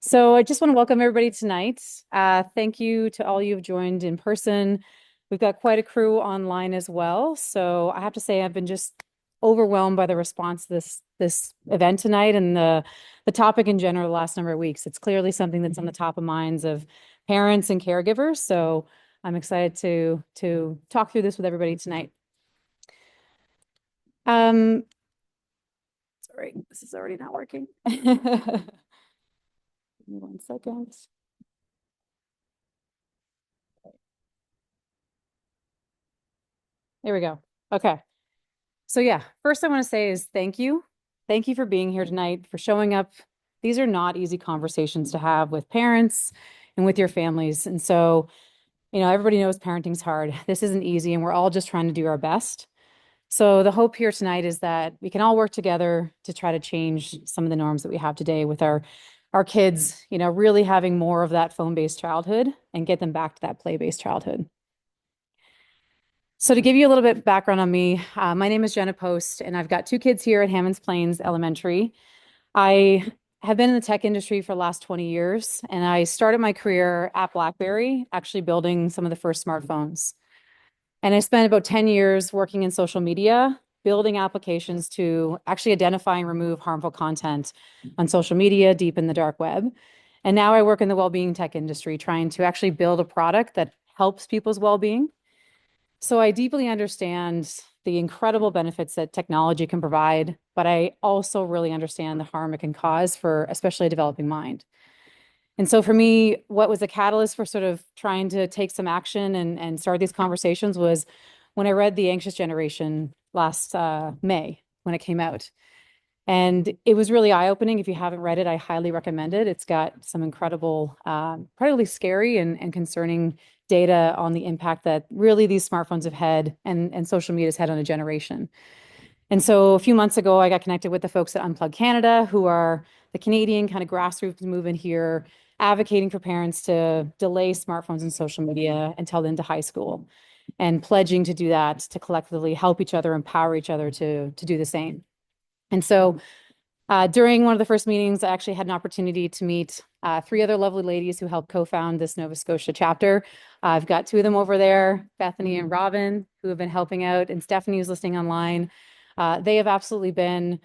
So I just want to welcome everybody tonight. Thank you to all you who've joined in person. We've got quite a crew online as well. So I have to say I've been just overwhelmed by the response to this event tonight and the topic in general the last number of weeks. It's clearly something that's on the top of minds of parents and caregivers. So I'm excited to talk through this with everybody tonight. Um, sorry, this is already not working. Give me 1 second. There we go. Okay. So yeah, first I want to say is thank you. Thank you for being here tonight, for showing up. These are not easy conversations to have with parents and with your families. And so, everybody knows parenting's hard. This isn't easy, and we're all just trying to do our best. So the hope here tonight is that we can all work together to try to change some of the norms that we have today with our kids, really having more of that phone-based childhood and get them back to that play-based childhood. So to give you a little bit of background on me, my name is Jenna Post, and I've got two kids here at Hammonds Plains Elementary. I have been in the tech industry for the last 20 years, and I started my career at BlackBerry, actually building some of the first smartphones. And I spent about 10 years working in social media, building applications to actually identify and remove harmful content on social media, deep in the dark web. And now I work in the well-being tech industry, trying to actually build a product that helps people's well-being. So I deeply understand the incredible benefits that technology can provide, but I also really understand the harm it can cause for especially a developing mind. And so for me, what was the catalyst for sort of trying to take some action and start these conversations was when I read The Anxious Generation last May when it came out. And it was really eye-opening. If you haven't read it, I highly recommend it. It's got some incredible, incredibly scary and concerning data on the impact that really these smartphones have had and social media has had on a generation. And so a few months ago, I got connected with the folks at Unplugged Canada, who are the Canadian kind of grassroots movement here, advocating for parents to delay smartphones and social media until the end of high school, and pledging to do that, to collectively help each other, empower each other to do the same. And so during one of the first meetings, I actually had an opportunity to meet three other lovely ladies who helped co-found this Nova Scotia chapter. I've got two of them over there, Bethany and Robin, who have been helping out, and Stephanie who's listening online. They have absolutely been,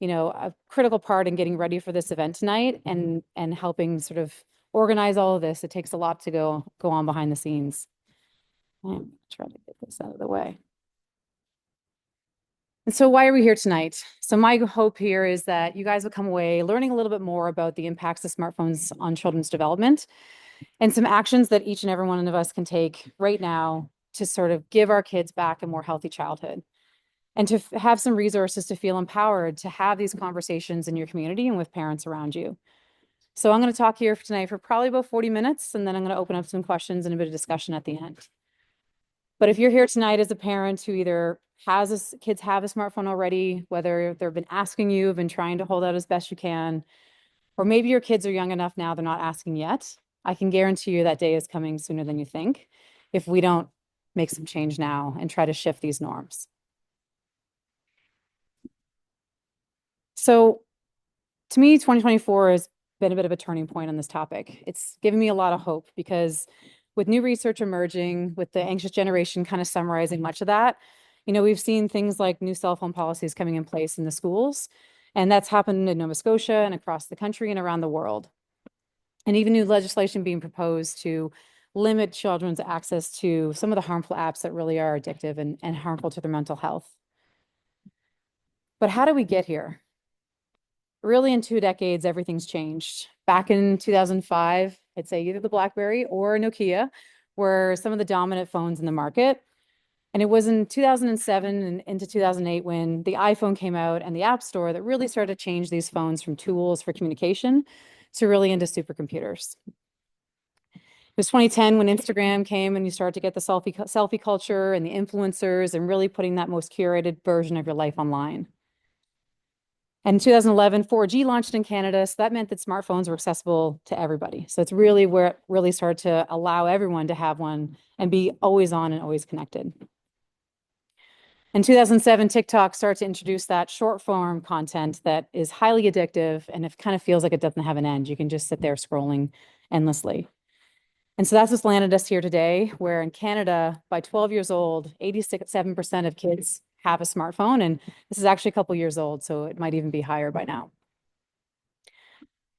a critical part in getting ready for this event tonight and helping sort of organize all of this. It takes a lot to go on behind the scenes. I'm trying to get this out of the way. And so why are we here tonight? So my hope here is that you guys will come away learning a little bit more about the impacts of smartphones on children's development and some actions that each and every one of us can take right now to sort of give our kids back a more healthy childhood and to have some resources to feel empowered to have these conversations in your community and with parents around you. So I'm going to talk here tonight for probably about 40 minutes, and then I'm going to open up some questions and a bit of discussion at the end. But if you're here tonight as a parent who either kids have a smartphone already, whether they've been asking you, have been trying to hold out as best you can, or maybe your kids are young enough now they're not asking yet, I can guarantee you that day is coming sooner than you think if we don't make some change now and try to shift these norms. So to me, 2024 has been a bit of a turning point on this topic. It's given me a lot of hope because with new research emerging, with the anxious generation kind of summarizing much of that, we've seen things like new cell phone policies coming in place in the schools, and that's happened in Nova Scotia and across the country and around the world. And even new legislation being proposed to limit children's access to some of the harmful apps that really are addictive and harmful to their mental health. But how do we get here? Really, in 2 decades, everything's changed. Back in 2005, I'd say either the BlackBerry or Nokia were some of the dominant phones in the market. And it was in 2007 and into 2008 when the iPhone came out and the App Store that really started to change these phones from tools for communication to really into supercomputers. It was 2010 when Instagram came and you start to get the selfie culture and the influencers and really putting that most curated version of your life online. And in 2011, 4G launched in Canada, so that meant that smartphones were accessible to everybody. So it's really where it really started to allow everyone to have one and be always on and always connected. In 2007, TikTok started to introduce that short form content that is highly addictive and it kind of feels like it doesn't have an end. You can just sit there scrolling endlessly. And so that's what's landed us here today, where in Canada, by 12 years old, 87% of kids have a smartphone. And this is actually a couple years old, so it might even be higher by now.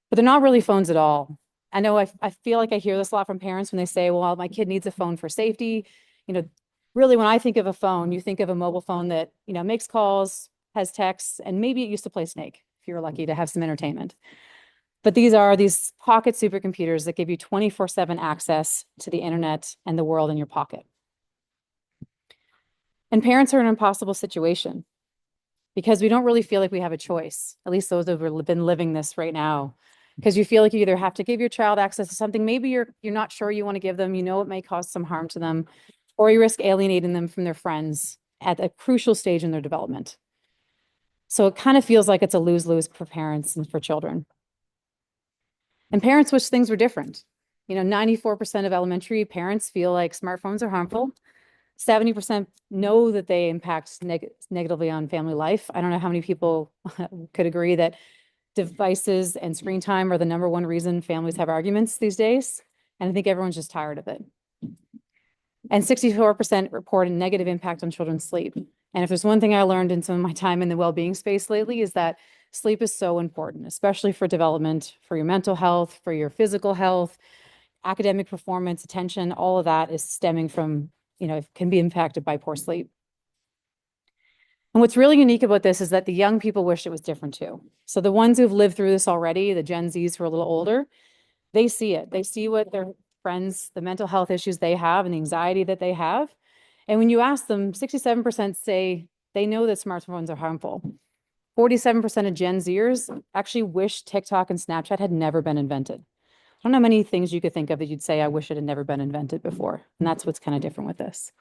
But they're not really phones at all. I know I feel like I hear this a lot from parents when they say, well, my kid needs a phone for safety. You know, really, when I think of a phone, you think of a mobile phone that, makes calls, has texts, and maybe it used to play Snake if you're lucky to have some entertainment. But these are these pocket supercomputers that give you 24/7 access to the internet and the world in your pocket. And parents are in an impossible situation because we don't really feel like we have a choice, at least those who have been living this right now. Because you feel like you either have to give your child access to something, maybe you're not sure you want to give them, it may cause some harm to them, or you risk alienating them from their friends at a crucial stage in their development. So it kind of feels like it's a lose-lose for parents and for children. And parents wish things were different. 94% of elementary parents feel like smartphones are harmful. 70% know that they impact negatively on family life. I don't know how many people could agree that devices and screen time are the number one reason families have arguments these days. And I think everyone's just tired of it. And 64% report a negative impact on children's sleep. And if there's one thing I learned in some of my time in the well-being space lately is that sleep is so important, especially for development, for your mental health, for your physical health, academic performance, attention, all of that is stemming from, can be impacted by poor sleep. And what's really unique about this is that the young people wish it was different too. So the ones who've lived through this already, the Gen Zs who are a little older, they see it. They see what their friends, the mental health issues they have and the anxiety that they have. And when you ask them, 67% say they know that smartphones are harmful. 47% of Gen Zers actually wish TikTok and Snapchat had never been invented. I don't know how many things you could think of that you'd say, I wish it had never been invented before. And that's what's kind of different with this.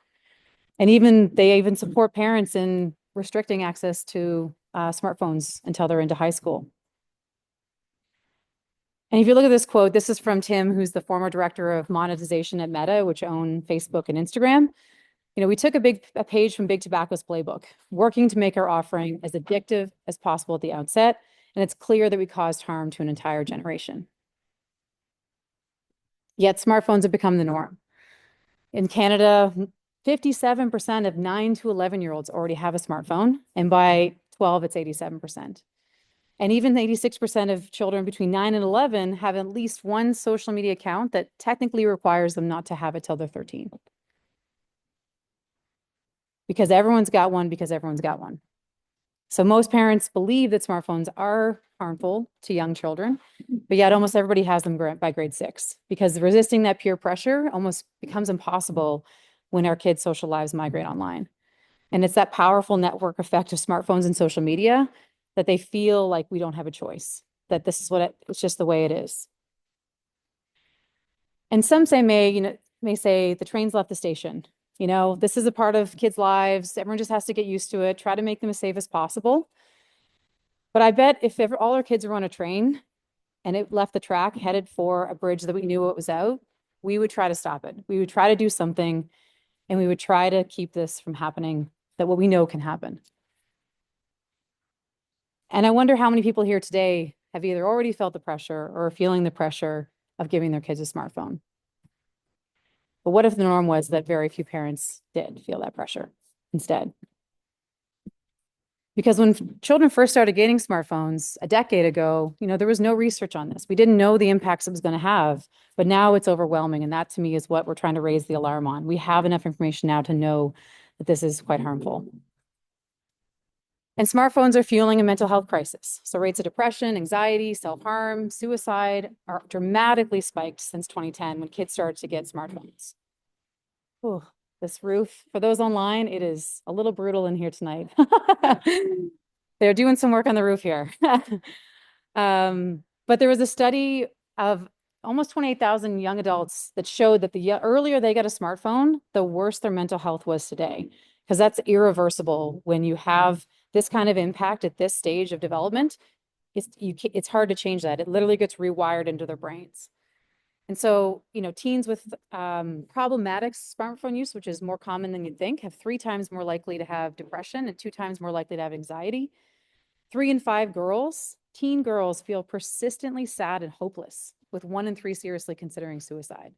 And they even support parents in restricting access to smartphones until they're into high school. And if you look at this quote, this is from Tim, who's the former director of monetization at Meta, which own Facebook and Instagram. We took a page from Big Tobacco's playbook, working to make our offering as addictive as possible at the outset. And it's clear that we caused harm to an entire generation. Yet smartphones have become the norm. In Canada, 57% of 9 to 11-year-olds already have a smartphone. And by 12, it's 87%. And even 86% of children between 9 and 11 have at least one social media account that technically requires them not to have it till they're 13. Because everyone's got one, because everyone's got one. So most parents believe that smartphones are harmful to young children, but yet almost everybody has them by grade 6 because resisting that peer pressure almost becomes impossible when our kids' social lives migrate online. And it's that powerful network effect of smartphones and social media that they feel like we don't have a choice, that this is it's just the way it is. And some may say the train's left the station. This is a part of kids' lives. Everyone just has to get used to it, try to make them as safe as possible. But I bet if ever all our kids were on a train and it left the track headed for a bridge that we knew it was out, we would try to stop it. We would try to do something and we would try to keep this from happening, that what we know can happen. And I wonder how many people here today have either already felt the pressure or are feeling the pressure of giving their kids a smartphone. But what if the norm was that very few parents did feel that pressure instead? Because when children first started getting smartphones a decade ago, there was no research on this. We didn't know the impacts it was going to have, but now it's overwhelming. And that to me is what we're trying to raise the alarm on. We have enough information now to know that this is quite harmful. And smartphones are fueling a mental health crisis. So rates of depression, anxiety, self-harm, suicide are dramatically spiked since 2010 when kids started to get smartphones. Ooh, this roof, for those online, it is a little brutal in here tonight. They're doing some work on the roof here. But there was a study of almost 28,000 young adults that showed that the earlier they got a smartphone, the worse their mental health was today. Because that's irreversible when you have this kind of impact at this stage of development. It's hard to change that. It literally gets rewired into their brains. And so, teens with problematic smartphone use, which is more common than you'd think, have 3 times more likely to have depression and 2 times more likely to have anxiety. 3 in 5 girls, teen girls, feel persistently sad and hopeless, with 1 in 3 seriously considering suicide.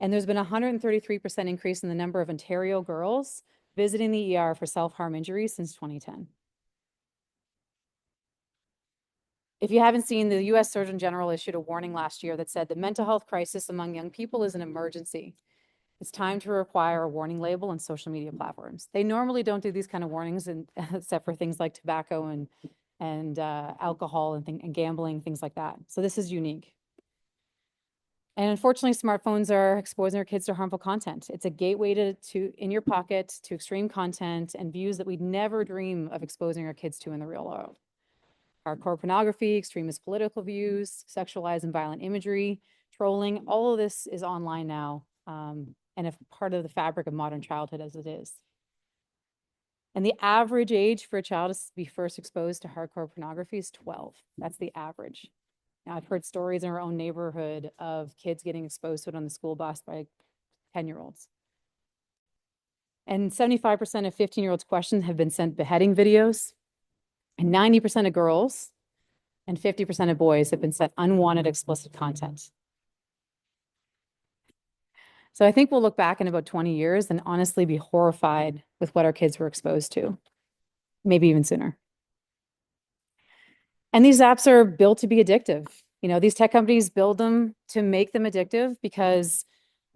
And there's been a 133% increase in the number of Ontario girls visiting the ER for self-harm injuries since 2010. If you haven't seen, the US Surgeon General issued a warning last year that said the mental health crisis among young people is an emergency. It's time to require a warning label on social media platforms. They normally don't do these kind of warnings, except for things like tobacco and alcohol and gambling, things like that. So this is unique. And unfortunately, smartphones are exposing our kids to harmful content. It's a gateway to in your pocket to extreme content and views that we'd never dream of exposing our kids to in the real world. Hardcore pornography, extremist political views, sexualized and violent imagery, trolling, all of this is online now, and a part of the fabric of modern childhood as it is. And the average age for a child to be first exposed to hardcore pornography is 12. That's the average. Now, I've heard stories in our own neighborhood of kids getting exposed to it on the school bus by 10-year-olds. And 75% of 15-year-olds questioned have been sent beheading videos. And 90% of girls and 50% of boys have been sent unwanted explicit content. So I think we'll look back in about 20 years and honestly be horrified with what our kids were exposed to, maybe even sooner. And these apps are built to be addictive. These tech companies build them to make them addictive because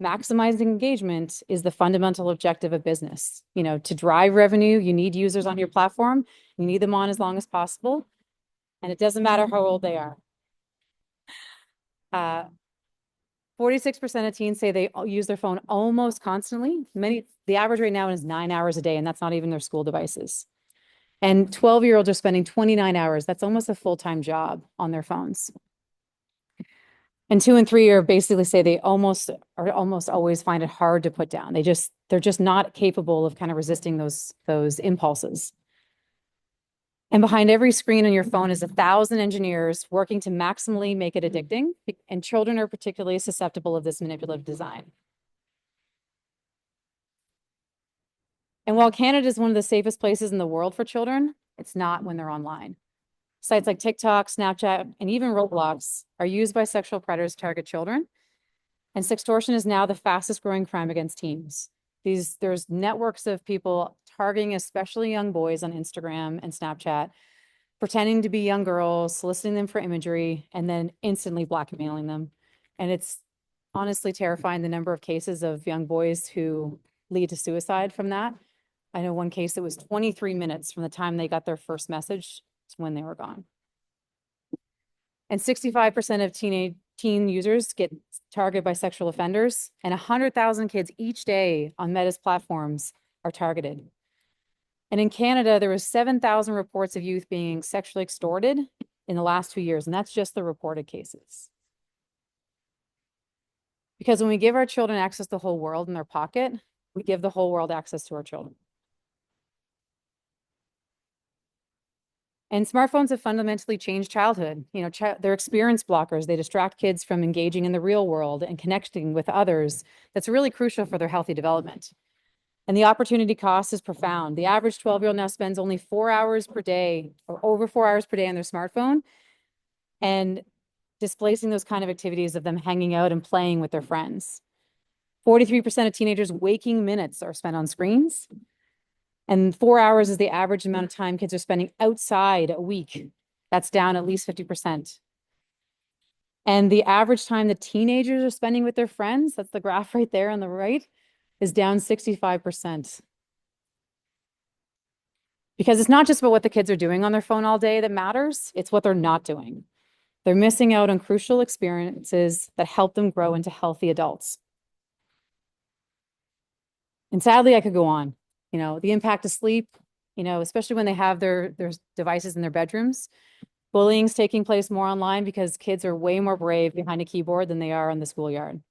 maximizing engagement is the fundamental objective of business. To drive revenue, you need users on your platform. You need them on as long as possible. And it doesn't matter how old they are. 46% of teens say they use their phone almost constantly. The average right now is 9 hours a day, and that's not even their school devices. And 12-year-olds are spending 29 hours. That's almost a full-time job on their phones. And 2 and 3 are basically say they almost always find it hard to put down. They're just not capable of kind of resisting those impulses. And behind every screen on your phone is 1,000 engineers working to maximally make it addicting. And children are particularly susceptible of this manipulative design. And while Canada is one of the safest places in the world for children, it's not when they're online. Sites like TikTok, Snapchat, and even Roblox are used by sexual predators to target children. And sextortion is now the fastest growing crime against teens. There's networks of people targeting especially young boys on Instagram and Snapchat, pretending to be young girls, soliciting them for imagery, and then instantly blackmailing them. And it's honestly terrifying, the number of cases of young boys who lead to suicide from that. I know one case that was 23 minutes from the time they got their first message to when they were gone. And 65% of teen users get targeted by sexual offenders, and 100,000 kids each day on Meta's platforms are targeted. And in Canada, there was 7,000 reports of youth being sexually extorted in the last 2 years, and that's just the reported cases. Because when we give our children access to the whole world in their pocket, we give the whole world access to our children. And smartphones have fundamentally changed childhood. They're experience blockers. They distract kids from engaging in the real world and connecting with others. That's really crucial for their healthy development. And the opportunity cost is profound. The average 12-year-old now spends only 4 hours per day or over 4 hours per day on their smartphone, and displacing those kind of activities of them hanging out and playing with their friends. 43% of teenagers' waking minutes are spent on screens. And 4 hours is the average amount of time kids are spending outside a week. That's down at least 50%. And the average time the teenagers are spending with their friends, that's the graph right there on the right, is down 65%. Because it's not just about what the kids are doing on their phone all day that matters, it's what they're not doing. They're missing out on crucial experiences that help them grow into healthy adults. And sadly, I could go on. The impact of sleep, especially when they have their devices in their bedrooms. Bullying's taking place more online because kids are way more brave behind a keyboard than they are in the schoolyard.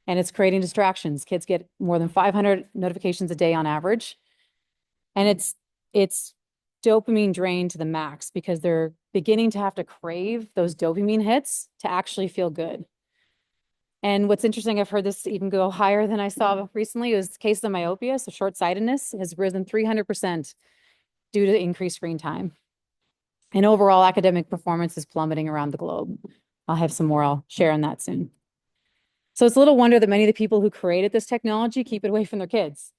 And it's creating distractions. Kids get more than 500 notifications a day on average. And it's dopamine drain to the max because they're beginning to have to crave those dopamine hits to actually feel good. And what's interesting, I've heard this even go higher than I saw recently, is cases of myopia, so short-sightedness, has risen 300% due to increased screen time. And overall academic performance is plummeting around the globe. I'll have some more I'll share on that soon. So it's little wonder that many of the people who created this technology keep it away from their kids.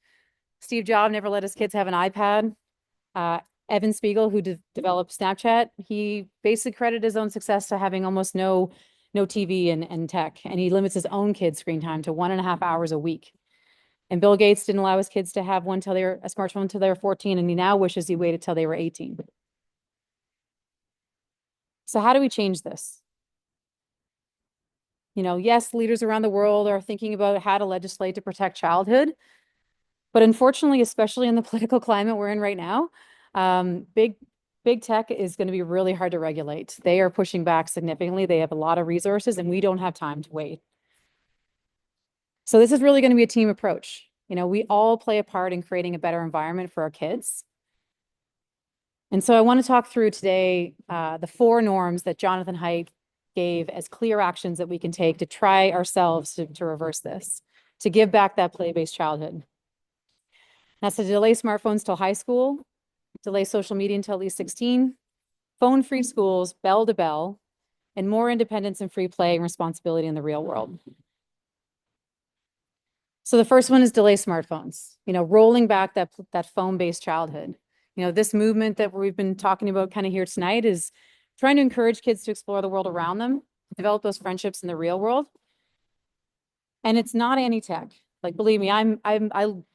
Steve Jobs never let his kids have an iPad. Uh, Evan Spiegel, who developed Snapchat, he basically credited his own success to having almost no TV and tech, and he limits his own kids' screen time to 1.5 hours a week. And Bill Gates didn't allow his kids to have one till they were a smartphone until they were 14, and he now wishes he waited till they were 18. So how do we change this? You know, yes, leaders around the world are thinking about how to legislate to protect childhood, but unfortunately, especially in the political climate we're in right now, big tech is going to be really hard to regulate. They are pushing back significantly. They have a lot of resources, and we don't have time to wait. So this is really going to be a team approach. You know, we all play a part in creating a better environment for our kids. And so I want to talk through today the 4 norms that Jonathan Haidt gave as clear actions that we can take to try ourselves to reverse this, to give back that play-based childhood. That's to delay smartphones till high school, delay social media until at least 16, phone-free schools, bell to bell, and more independence and free play and responsibility in the real world. So the first one is delay smartphones, you know, rolling back that phone-based childhood. You know, this movement that we've been talking about kind of here tonight is trying to encourage kids to explore the world around them, develop those friendships in the real world. And it's not anti-tech. Like, believe me, I've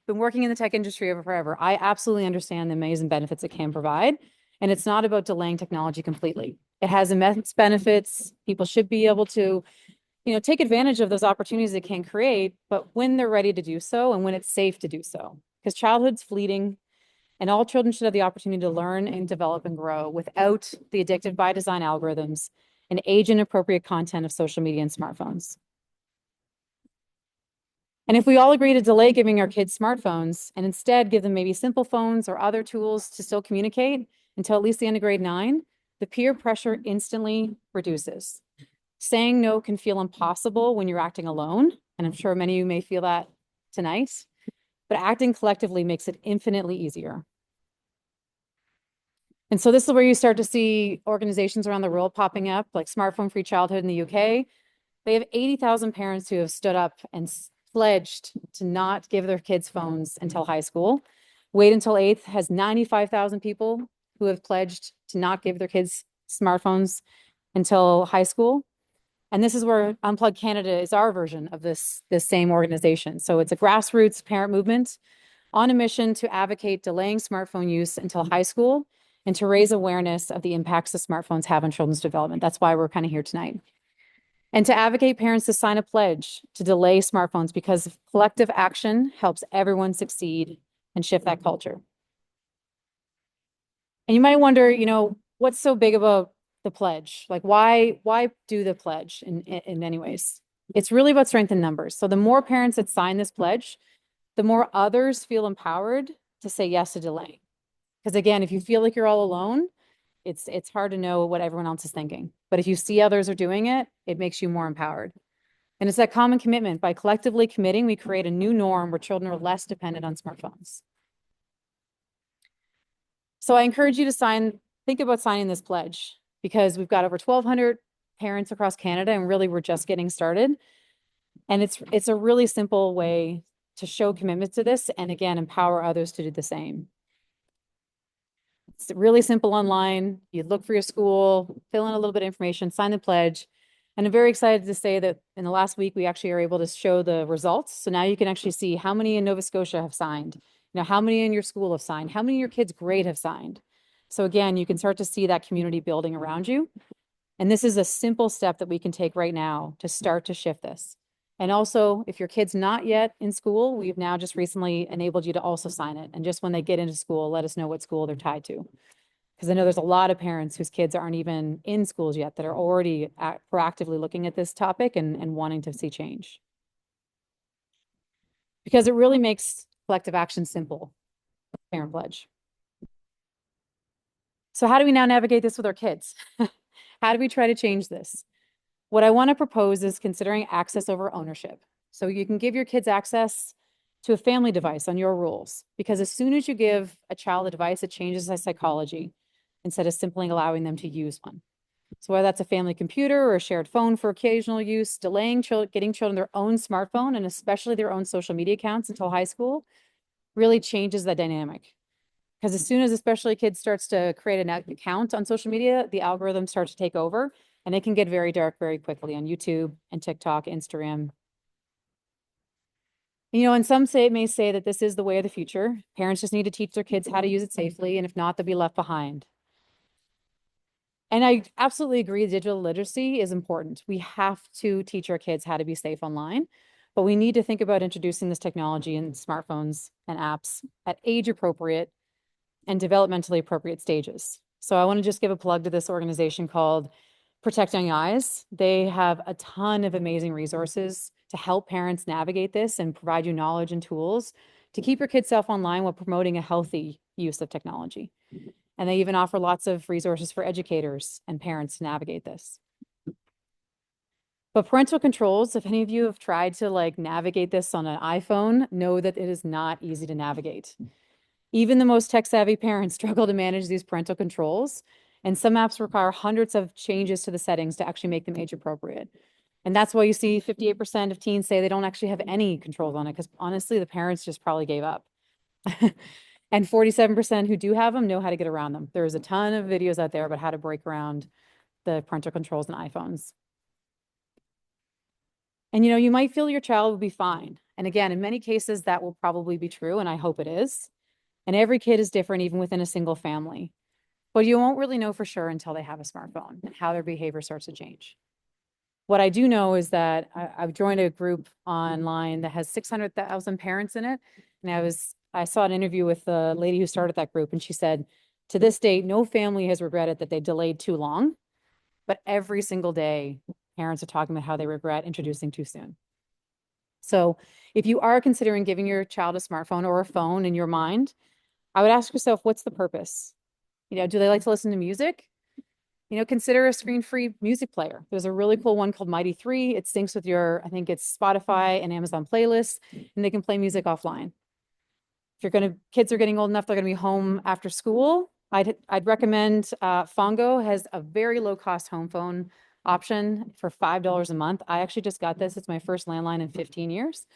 been working in the tech industry over forever. I absolutely understand the amazing benefits it can provide. And it's not about delaying technology completely. It has immense benefits. People should be able to, you know, take advantage of those opportunities it can create, but when they're ready to do so and when it's safe to do so. Because childhood's fleeting, and all children should have the opportunity to learn and develop and grow without the addictive by design algorithms and age inappropriate content of social media and smartphones. And if we all agree to delay giving our kids smartphones and instead give them maybe simple phones or other tools to still communicate until at least the end of grade 9, the peer pressure instantly reduces. Saying no can feel impossible when you're acting alone, and I'm sure many of you may feel that tonight, but acting collectively makes it infinitely easier. And so this is where you start to see organizations around the world popping up, like Smartphone Free Childhood in the UK. They have 80,000 parents who have stood up and pledged to not give their kids phones until high school. Wait Until 8th has 95,000 people who have pledged to not give their kids smartphones until high school. And this is where Unplugged Canada is our version of this same organization. So it's a grassroots parent movement on a mission to advocate delaying smartphone use until high school and to raise awareness of the impacts that smartphones have on children's development. That's why we're kind of here tonight. And to advocate parents to sign a pledge to delay smartphones because collective action helps everyone succeed and shift that culture. And you might wonder, you know, what's so big about the pledge? Like, why do the pledge in any ways? It's really about strength in numbers. So the more parents that sign this pledge, the more others feel empowered to say yes to delay. Because again, if you feel like you're all alone, it's hard to know what everyone else is thinking. But if you see others are doing it, it makes you more empowered. And it's that common commitment. By collectively committing, we create a new norm where children are less dependent on smartphones. So I encourage you to think about signing this pledge, because we've got over 1,200 parents across Canada, and really we're just getting started. And it's a really simple way to show commitment to this and again, empower others to do the same. It's really simple online. You look for your school, fill in a little bit of information, sign the pledge. And I'm very excited to say that in the last week, we actually are able to show the results. So now you can actually see how many in Nova Scotia have signed, you know, how many in your school have signed, how many in your kids' grade have signed. So again, you can start to see that community building around you. And this is a simple step that we can take right now to start to shift this. And also, if your kid's not yet in school, we've now just recently enabled you to also sign it. And just when they get into school, let us know what school they're tied to. Because I know there's a lot of parents whose kids aren't even in schools yet that are already proactively looking at this topic and wanting to see change. Because it really makes collective action simple, parent pledge. So how do we now navigate this with our kids? How do we try to change this? What I want to propose is considering access over ownership. So you can give your kids access to a family device on your rules, because as soon as you give a child a device, it changes their psychology instead of simply allowing them to use one. So whether that's a family computer or a shared phone for occasional use, delaying getting children their own smartphone and especially their own social media accounts until high school really changes the dynamic. Because as soon as especially kids starts to create an account on social media, the algorithm starts to take over and it can get very dark very quickly on YouTube and TikTok, Instagram. And some may say that this is the way of the future. Parents just need to teach their kids how to use it safely, and if not, they'll be left behind. And I absolutely agree, digital literacy is important. We have to teach our kids how to be safe online, but we need to think about introducing this technology in smartphones and apps at age appropriate and developmentally appropriate stages. So I want to just give a plug to this organization called Protect Young Eyes. They have a ton of amazing resources to help parents navigate this and provide you knowledge and tools to keep your kids safe online while promoting a healthy use of technology. And they even offer lots of resources for educators and parents to navigate this. But parental controls, if any of you have tried to navigate this on an iPhone, know that it is not easy to navigate. Even the most tech-savvy parents struggle to manage these parental controls, and some apps require hundreds of changes to the settings to actually make them age appropriate. And that's why you see 58% of teens say they don't actually have any controls on it, because honestly, the parents just probably gave up. And 47% who do have them know how to get around them. There's a ton of videos out there about how to break around the parental controls in iPhones. And you might feel your child will be fine. And again, in many cases, that will probably be true, and I hope it is. And every kid is different, even within a single family. But you won't really know for sure until they have a smartphone and how their behavior starts to change. What I do know is that I've joined a group online that has 600,000 parents in it. And I saw an interview with the lady who started that group, and she said, to this date, no family has regretted that they delayed too long, but every single day, parents are talking about how they regret introducing too soon. So if you are considering giving your child a smartphone or a phone in your mind, I would ask yourself, what's the purpose? Do they like to listen to music? Consider a screen-free music player. There's a really cool one called Mighty 3. It syncs with I think it's Spotify and Amazon playlists, and they can play music offline. If kids are getting old enough, they're going to be home after school, I'd recommend Fongo has a very low-cost home phone option for $5 a month. I actually just got this. It's my first landline in 15 years.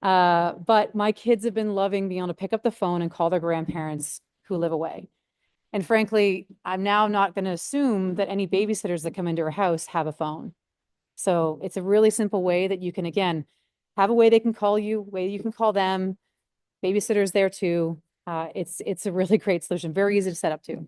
But my kids have been loving being able to pick up the phone and call their grandparents who live away. And frankly, I'm now not going to assume that any babysitters that come into our house have a phone. So it's a really simple way that you can, again, have a way they can call you, way you can call them. Babysitters there too. It's a really great solution, very easy to set up too.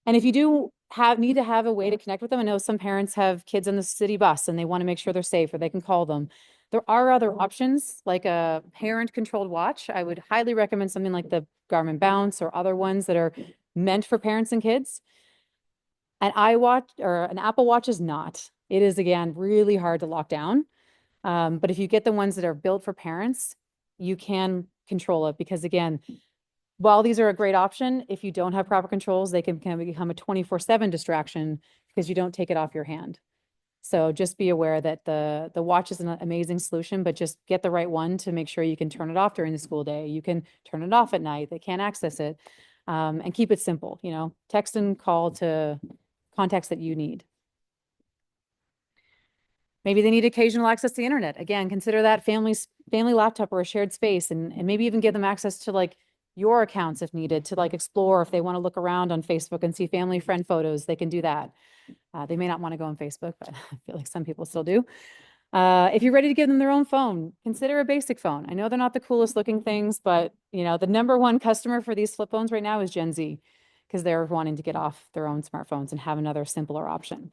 And if you do need to have a way to connect with them, I know some parents have kids on the city bus and they want to make sure they're safe or they can call them. There are other options like a parent-controlled watch. I would highly recommend something like the Garmin Bounce or other ones that are meant for parents and kids. An iWatch or an Apple Watch is not. It is, again, really hard to lock down. But if you get the ones that are built for parents, you can control it because, again, while these are a great option, if you don't have proper controls, they can become a 24/7 distraction because you don't take it off your hand. So just be aware that the watch is an amazing solution, but just get the right one to make sure you can turn it off during the school day. You can turn it off at night. They can't access it. And keep it simple, text and call to contacts that you need. Maybe they need occasional access to the internet. Again, consider that family laptop or a shared space and maybe even give them access to your accounts if needed to explore if they want to look around on Facebook and see family friend photos, they can do that. They may not want to go on Facebook, but I feel like some people still do. If you're ready to give them their own phone, consider a basic phone. I know they're not the coolest looking things, but the number one customer for these flip phones right now is Gen Z because they're wanting to get off their own smartphones and have another simpler option.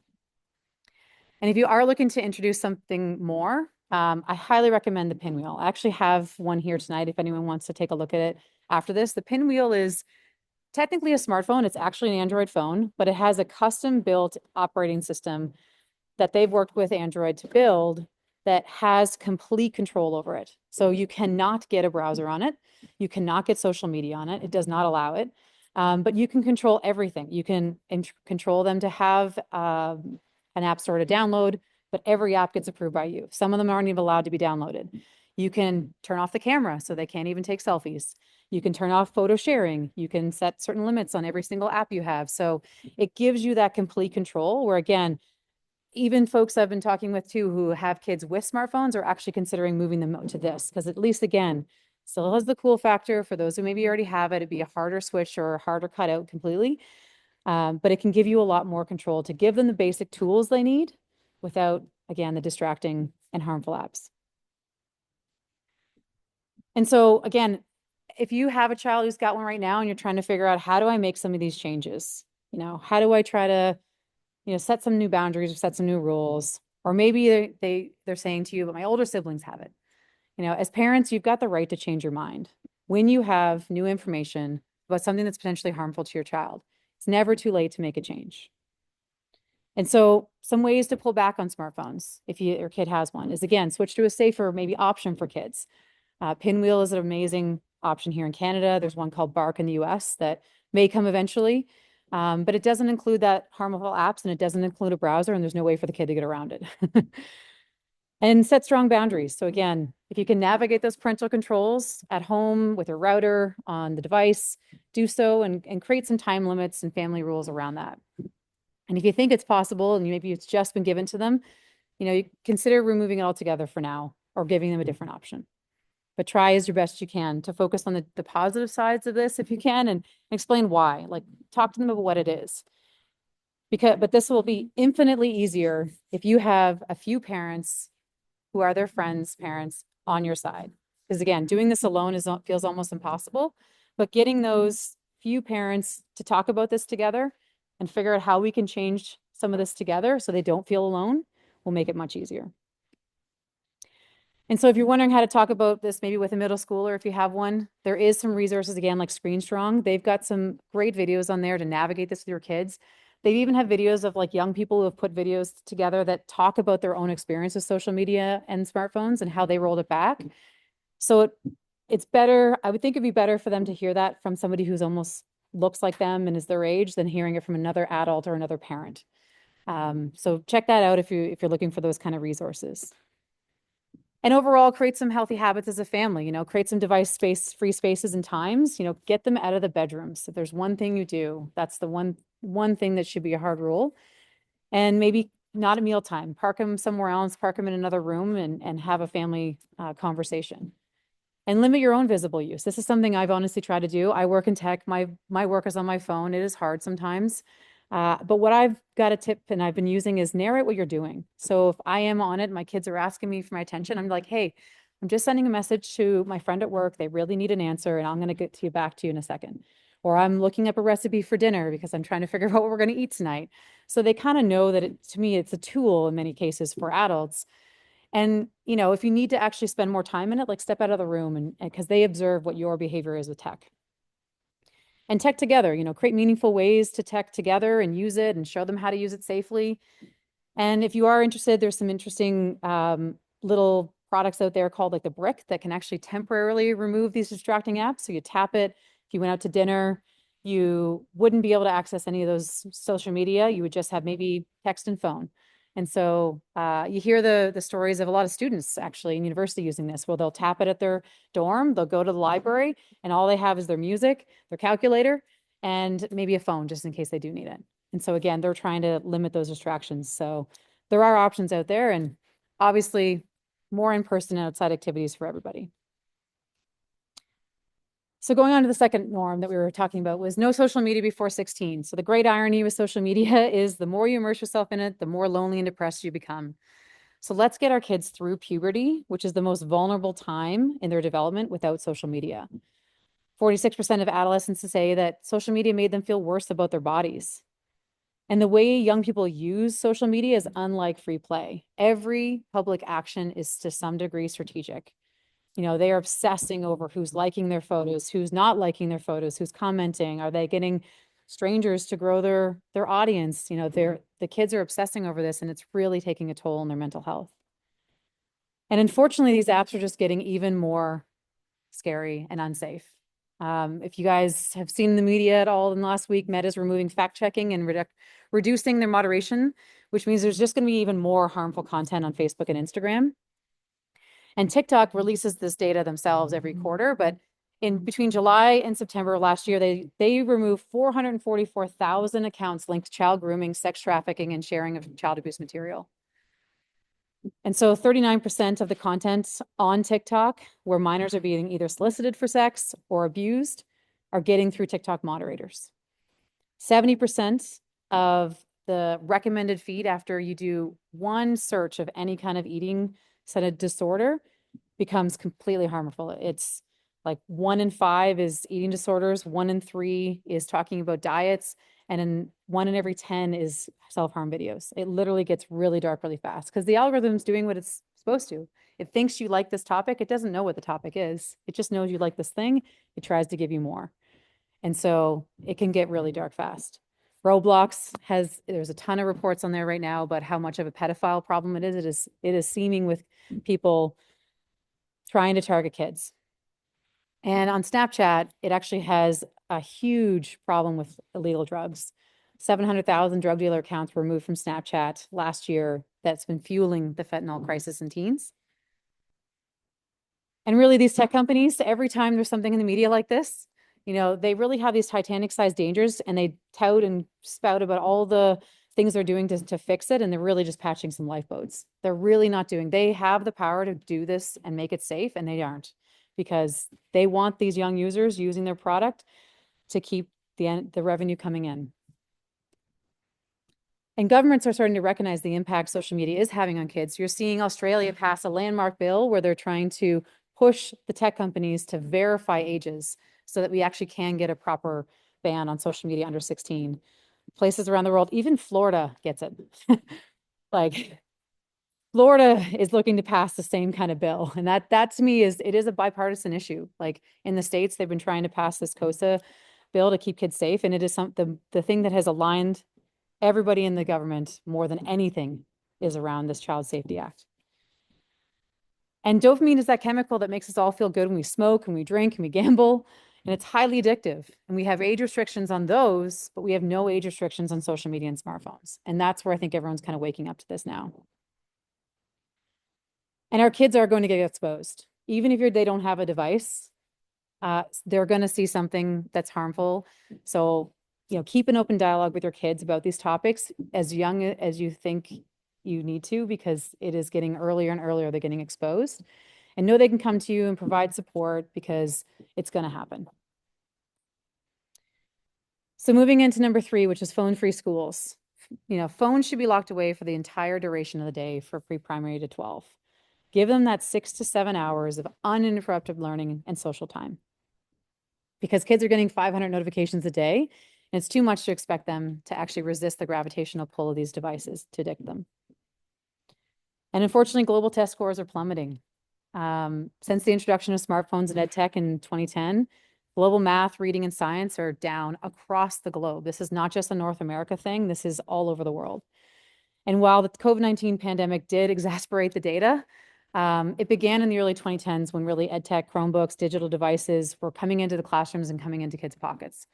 And if you are looking to introduce something more, I highly recommend the Pinwheel. I actually have one here tonight if anyone wants to take a look at it after this. The Pinwheel is technically a smartphone. It's actually an Android phone, but it has a custom built operating system that they've worked with Android to build that has complete control over it. So you cannot get a browser on it. You cannot get social media on it. It does not allow it. But you can control everything. You can control them to have, I an app store to download, but every app gets approved by you. Some of them aren't even allowed to be downloaded. You can turn off the camera so they can't even take selfies. You can turn off photo sharing. You can set certain limits on every single app you have. So it gives you that complete control where, again, even folks I've been talking with too who have kids with smartphones are actually considering moving them to this because at least, again, still has the cool factor for those who maybe already have it. It'd be a harder switch or a harder cut out completely. But it can give you a lot more control to give them the basic tools they need without, again, the distracting and harmful apps. And so, again, if you have a child who's got one right now and you're trying to figure out how do I make some of these changes, how do I try to, set some new boundaries or set some new rules, or maybe they're saying to you, but my older siblings have it. As parents, you've got the right to change your mind when you have new information about something that's potentially harmful to your child. It's never too late to make a change. And so some ways to pull back on smartphones if your kid has one is, again, switch to a safer maybe option for kids. Pinwheel is an amazing option here in Canada. There's one called Bark in the US that may come eventually, but it doesn't include that harmful apps and it doesn't include a browser and there's no way for the kid to get around it. And set strong boundaries. So again, if you can navigate those parental controls at home with your router on the device, do so and create some time limits and family rules around that. And if you think it's possible and maybe it's just been given to them, you consider removing it altogether for now or giving them a different option. But try as your best you can to focus on the positive sides of this if you can and explain why. Like talk to them about what it is. But this will be infinitely easier if you have a few parents who are their friends' parents on your side. Because again, doing this alone feels almost impossible, but getting those few parents to talk about this together and figure out how we can change some of this together so they don't feel alone will make it much easier. And so if you're wondering how to talk about this, maybe with a middle schooler, if you have one, there is some resources, again, like Screen Strong. They've got some great videos on there to navigate this with your kids. They even have videos of like young people who have put videos together that talk about their own experience with social media and smartphones and how they rolled it back. So it's better. I would think it'd be better for them to hear that from somebody who's almost looks like them and is their age than hearing it from another adult or another parent. So check that out if you're looking for those kind of resources. And overall, create some healthy habits as a family, create some free spaces and times, get them out of the bedrooms. If there's one thing you do, that's the one thing that should be a hard rule. And maybe not at mealtime, park them somewhere else, park them in another room and have a family conversation. And limit your own visible use. This is something I've honestly tried to do. I work in tech. My work is on my phone. It is hard sometimes. But what I've got a tip and I've been using is narrate what you're doing. So if I am on it, my kids are asking me for my attention. I'm like, hey, I'm just sending a message to my friend at work. They really need an answer and I'm going to get back to you in a second. Or I'm looking up a recipe for dinner because I'm trying to figure out what we're going to eat tonight. So they kind of know that to me, it's a tool in many cases for adults. And, if you need to actually spend more time in it, like step out of the room and because they observe what your behavior is with tech. And tech together, create meaningful ways to tech together and use it and show them how to use it safely. And if you are interested, there's some interesting little products out there called like the Brick that can actually temporarily remove these distracting apps. So you tap it. If you went out to dinner, you wouldn't be able to access any of those social media. You would just have maybe text and phone. And so you hear the stories of a lot of students actually in university using this. Well, they'll tap it at their dorm, they'll go to the library, and all they have is their music, their calculator, and maybe a phone just in case they do need it. And so again, they're trying to limit those distractions. So there are options out there and obviously more in-person and outside activities for everybody. So going on to the second norm that we were talking about was no social media before 16. So the great irony with social media is the more you immerse yourself in it, the more lonely and depressed you become. So let's get our kids through puberty, which is the most vulnerable time in their development without social media. 46% of adolescents say that social media made them feel worse about their bodies. And the way young people use social media is unlike free play. Every public action is to some degree strategic. They are obsessing over who's liking their photos, who's not liking their photos, who's commenting. Are they getting strangers to grow their audience? The kids are obsessing over this and it's really taking a toll on their mental health. And unfortunately, these apps are just getting even more scary and unsafe. If you guys have seen the media at all in the last week, Meta's removing fact checking and reducing their moderation, which means there's just going to be even more harmful content on Facebook and Instagram. And TikTok releases this data themselves every quarter, but in between July and September of last year, they removed 444,000 accounts linked to child grooming, sex trafficking, and sharing of child abuse material. And so 39% of the content on TikTok where minors are being either solicited for sex or abused are getting through TikTok moderators. 70% of the recommended feed after you do one search of any kind of eating set of disorder becomes completely harmful. It's like 1 in 5 is eating disorders, 1 in 3 is talking about diets, and then 1 in every 10 is self-harm videos. It literally gets really dark really fast because the algorithm's doing what it's supposed to. It thinks you like this topic. It doesn't know what the topic is. It just knows you like this thing. It tries to give you more. And so it can get really dark fast. Roblox there's a ton of reports on there right now about how much of a pedophile problem it is. It is seeming with people trying to target kids. And on Snapchat, it actually has a huge problem with illegal drugs. 700,000 drug dealer accounts were removed from Snapchat last year. That's been fueling the fentanyl crisis in teens. And really, these tech companies, every time there's something in the media like this, they really have these Titanic-sized dangers, and they tout and spout about all the things they're doing to fix it, and they're really just patching some lifeboats. They're really not doing. They have the power to do this and make it safe, and they aren't, because they want these young users using their product to keep the revenue coming in. And governments are starting to recognize the impact social media is having on kids. You're seeing Australia pass a landmark bill where they're trying to push the tech companies to verify ages so that we actually can get a proper ban on social media under 16. Places around the world, even Florida gets it. Like Florida is looking to pass the same kind of bill. And that to me it is a bipartisan issue. Like in the States, they've been trying to pass this COSA bill to keep kids safe. And it is the thing that has aligned everybody in the government more than anything is around this Child Safety Act. And dopamine is that chemical that makes us all feel good when we smoke and we drink and we gamble, and it's highly addictive. And we have age restrictions on those, but we have no age restrictions on social media and smartphones. And that's where I think everyone's kind of waking up to this now. And our kids are going to get exposed. Even if they don't have a device, they're going to see something that's harmful. So, keep an open dialogue with your kids about these topics as young as you think you need to, because it is getting earlier and earlier, they're getting exposed. And know they can come to you and provide support because it's going to happen. So moving into number 3, which is phone-free schools. Phones should be locked away for the entire duration of the day for pre-primary to 12. Give them that 6 to 7 hours of uninterrupted learning and social time. Because kids are getting 500 notifications a day, and it's too much to expect them to actually resist the gravitational pull of these devices to addict them. And unfortunately, global test scores are plummeting. Since the introduction of smartphones and EdTech in 2010, global math, reading, and science are down across the globe. This is not just a North America thing. This is all over the world. And while the COVID-19 pandemic did exacerbate the data, it began in the early 2010s when really EdTech, Chromebooks, digital devices were coming into the classrooms and coming into kids' pockets.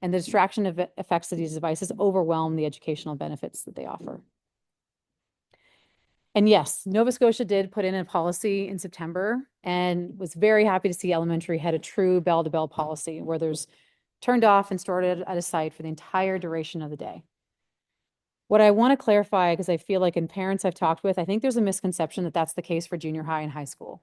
And the distraction effects of these devices overwhelm the educational benefits that they offer. And yes, Nova Scotia did put in a policy in September and was very happy to see elementary had a true bell-to-bell policy where there's turned off and stored at a site for the entire duration of the day. What I want to clarify, because I feel like in parents I've talked with, I think there's a misconception that that's the case for junior high and high school.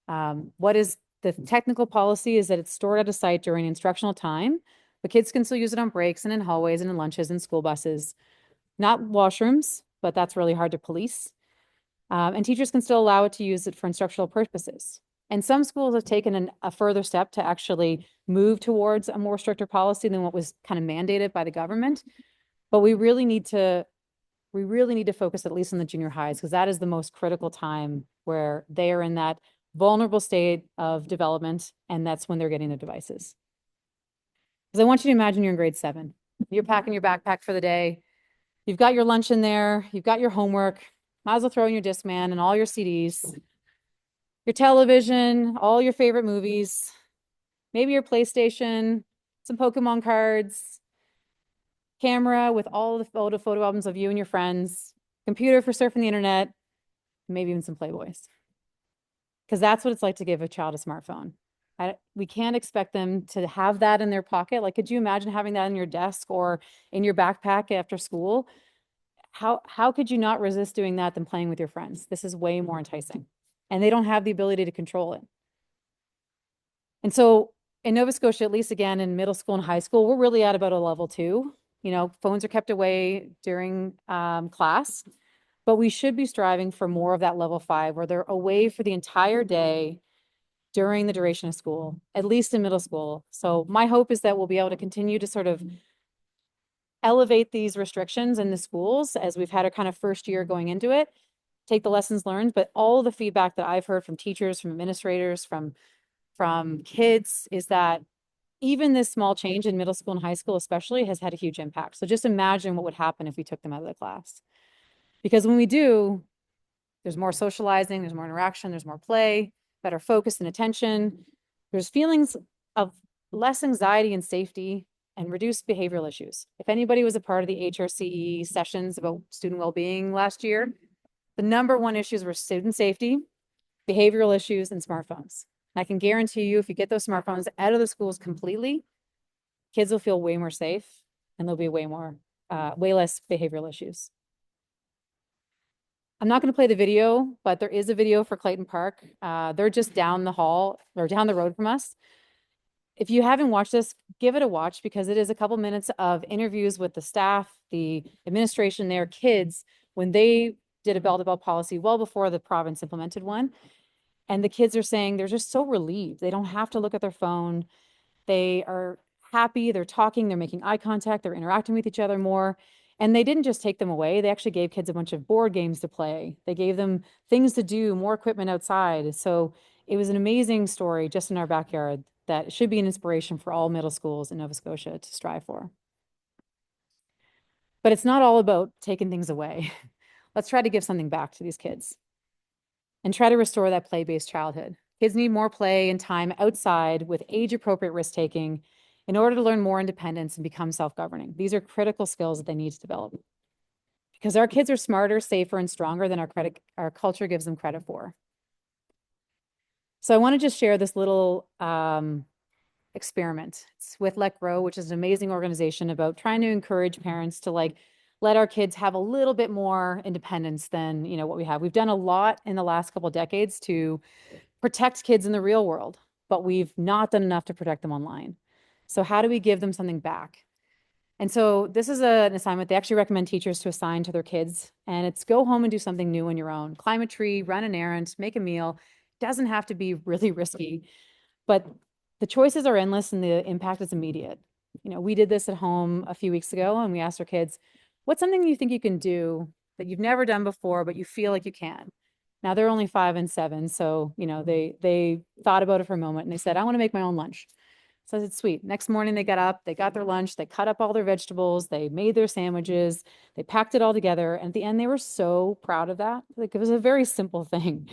What is the technical policy is that it's stored at a site during instructional time, but kids can still use it on breaks and in hallways and in lunches and school buses, not washrooms, but that's really hard to police. And teachers can still allow it to use it for instructional purposes. And some schools have taken a further step to actually move towards a more stricter policy than what was kind of mandated by the government. But we really need to focus at least on the junior highs, because that is the most critical time where they are in that vulnerable state of development, and that's when they're getting the devices. Because I want you to imagine you're in grade 7. You're packing your backpack for the day. You've got your lunch in there. You've got your homework. Might as well throw in your Discman and all your CDs, your television, all your favorite movies. maybe your PlayStation, some Pokemon cards, camera with all the photo albums of you and your friends, computer for surfing the internet, maybe even some Playboys. Because that's what it's like to give a child a smartphone. We can't expect them to have that in their pocket. Like, could you imagine having that in your desk or in your backpack after school? How could you not resist doing that than playing with your friends? This is way more enticing. And they don't have the ability to control it. And so in Nova Scotia, at least again in middle school and high school, we're really at about a level 2. You know, phones are kept away during class, but we should be striving for more of that level 5 where they're away for the entire day during the duration of school, at least in middle school. So my hope is that we'll be able to continue to sort of elevate these restrictions in the schools as we've had our kind of first year going into it, take the lessons learned, but all the feedback that I've heard from teachers, from administrators, from kids is that even this small change in middle school and high school especially has had a huge impact. So just imagine what would happen if we took them out of the class. Because when we do, there's more socializing, there's more interaction, there's more play, better focus and attention. There's feelings of less anxiety and safety and reduced behavioral issues. If anybody was a part of the HRCE sessions about student well-being last year, the number one issues were student safety, behavioral issues, and smartphones. I can guarantee you, if you get those smartphones out of the schools completely, kids will feel way more safe and there'll be way less behavioral issues. I'm not going to play the video, but there is a video for Clayton Park. They're just down the hall or down the road from us. If you haven't watched this, give it a watch because it is a couple minutes of interviews with the staff, the administration, their kids, when they did a bell-to-bell policy well before the province implemented one. And the kids are saying they're just so relieved. They don't have to look at their phone. They are happy. They're talking. They're making eye contact. They're interacting with each other more. And they didn't just take them away. They actually gave kids a bunch of board games to play. They gave them things to do, more equipment outside. So it was an amazing story just in our backyard that should be an inspiration for all middle schools in Nova Scotia to strive for. But it's not all about taking things away. Let's try to give something back to these kids and try to restore that play-based childhood. Kids need more play and time outside with age-appropriate risk-taking in order to learn more independence and become self-governing. These are critical skills that they need to develop because our kids are smarter, safer, and stronger than our culture gives them credit for. So I want to just share this little experiment. It's with Let Grow, which is an amazing organization about trying to encourage parents to let our kids have a little bit more independence than what we have. We've done a lot in the last couple of decades to protect kids in the real world, but we've not done enough to protect them online. So how do we give them something back? And so this is an assignment they actually recommend teachers to assign to their kids, and it's go home and do something new on your own. Climb a tree, run an errand, make a meal. It doesn't have to be really risky, but the choices are endless and the impact is immediate. We did this at home a few weeks ago and we asked our kids, what's something you think you can do that you've never done before, but you feel like you can? Now they're only 5 and 7. So, they thought about it for a moment and they said, I want to make my own lunch. So I said, sweet. Next morning they got up, they got their lunch, they cut up all their vegetables, they made their sandwiches, they packed it all together. And at the end, they were so proud of that. Like, it was a very simple thing,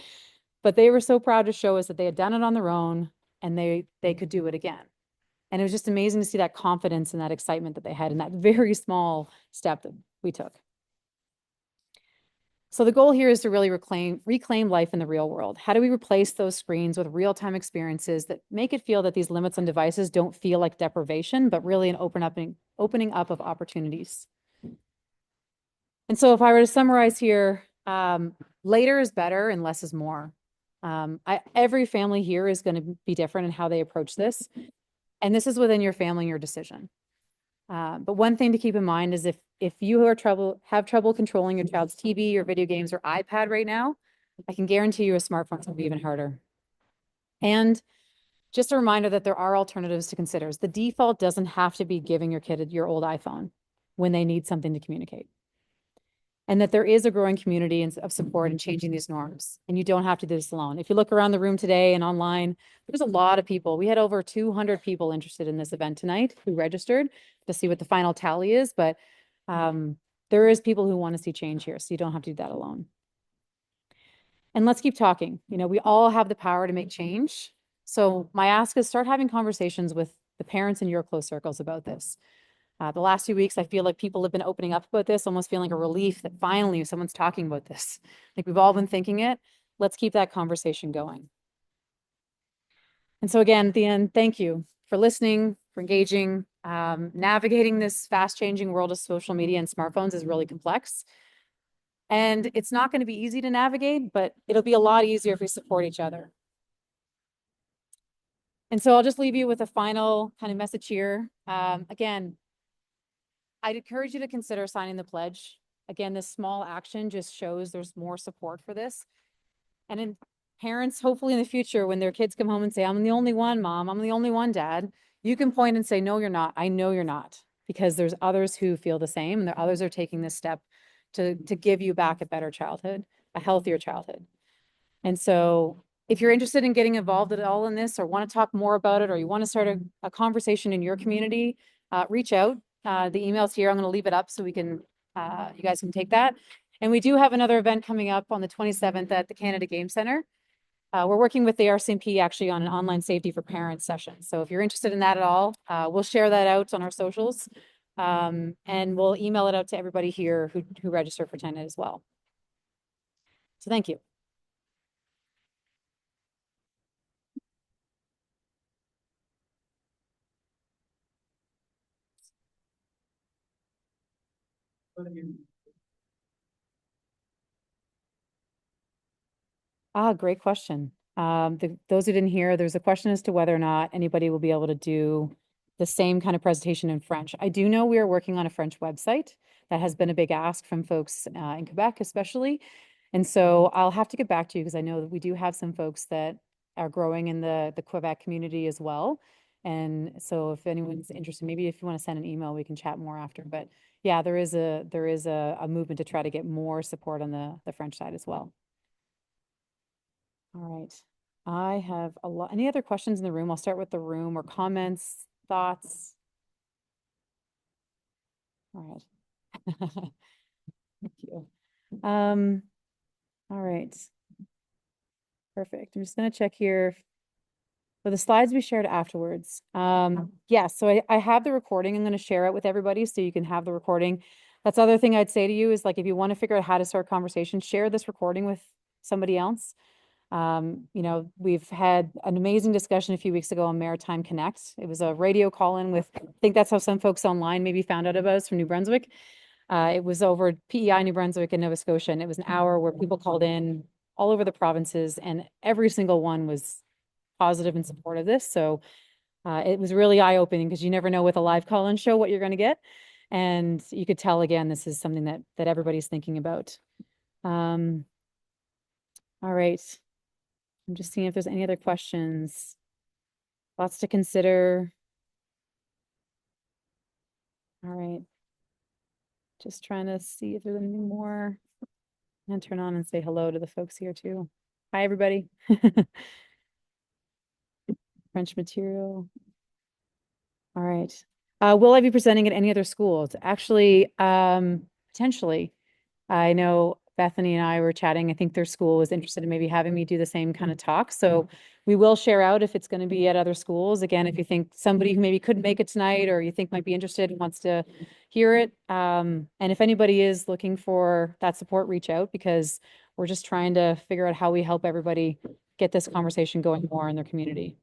but they were so proud to show us that they had done it on their own and they could do it again. And it was just amazing to see that confidence and that excitement that they had in that very small step that we took. So the goal here is to really reclaim life in the real world. How do we replace those screens with real-time experiences that make it feel that these limits on devices don't feel like deprivation, but really an opening up of opportunities? And so if I were to summarize here, later is better and less is more. Every family here is going to be different in how they approach this. And this is within your family and your decision. But one thing to keep in mind is if you have trouble controlling your child's TV or video games or iPad right now, I can guarantee you a smartphone will be even harder. And just a reminder that there are alternatives to consider. The default doesn't have to be giving your kid your old iPhone when they need something to communicate. And that there is a growing community of support in changing these norms. And you don't have to do this alone. If you look around the room today and online, there's a lot of people. We had over 200 people interested in this event tonight who registered to see what the final tally is. But there is people who want to see change here. So you don't have to do that alone. And let's keep talking. We all have the power to make change. So my ask is start having conversations with the parents in your close circles about this. The last few weeks, I feel like people have been opening up about this, almost feeling a relief that finally someone's talking about this. Like we've all been thinking it. Let's keep that conversation going. And so again, at the end, thank you for listening, for engaging. Navigating this fast changing world of social media and smartphones is really complex. And it's not going to be easy to navigate, but it'll be a lot easier if we support each other. And so I'll just leave you with a final kind of message here. Again, I'd encourage you to consider signing the pledge. Again, this small action just shows there's more support for this. And in parents, hopefully in the future, when their kids come home and say, I'm the only one, mom, I'm the only one, dad, you can point and say, no, you're not. I know you're not, because there's others who feel the same, and there others are taking this step to give you back a better childhood, a healthier childhood. And so if you're interested in getting involved at all in this or want to talk more about it, or you want to start a conversation in your community, reach out. The email's here. I'm going to leave it up so we can, you guys can take that. And we do have another event coming up on the 27th at the Canada Game Center. We're working with the RCMP actually on an online safety for parents session. So if you're interested in that at all, we'll share that out on our socials. And we'll email it out to everybody here who registered for attend as well. So thank you. Great question. Those who didn't hear, there's a question as to whether or not anybody will be able to do the same kind of presentation in French. I do know we are working on a French website. That has been a big ask from folks in Quebec, especially. And so I'll have to get back to you because I know that we do have some folks that are growing in the Quebec community as well. And so if anyone's interested, maybe if you want to send an email, we can chat more after. But yeah, there is a movement to try to get more support on the French side as well. All right. I have a lot. Any other questions in the room? I'll start with the room or comments, thoughts. All right. Thank you. All right. Perfect. I'm just going to check here for the slides we shared afterwards. Yeah, so I have the recording. I'm going to share it with everybody so you can have the recording. That's the other thing I'd say to you is like, if you want to figure out how to start conversation, share this recording with somebody else. We've had an amazing discussion a few weeks ago on Maritime Connect. It was a radio call-in with, I think that's how some folks online maybe found out about us from New Brunswick. It was over PEI, New Brunswick and Nova Scotia, and it was an hour where people called in all over the provinces, and every single one was positive and support of this. So it was really eye-opening because you never know with a live call-in show what you're going to get. And you could tell, again, this is something that everybody's thinking about. All right. I'm just seeing if there's any other questions. Lots to consider. All right. Just trying to see if there's anything more. And turn on and say hello to the folks here too. Hi, everybody. French material. All right. Will I be presenting at any other schools? Actually, potentially. I know Bethany and I were chatting. I think their school was interested in maybe having me do the same kind of talk. So we will share out if it's going to be at other schools. Again, if you think somebody who maybe couldn't make it tonight or you think might be interested and wants to hear it. And if anybody is looking for that support, reach out because we're just trying to figure out how we help everybody get this conversation going more in their community.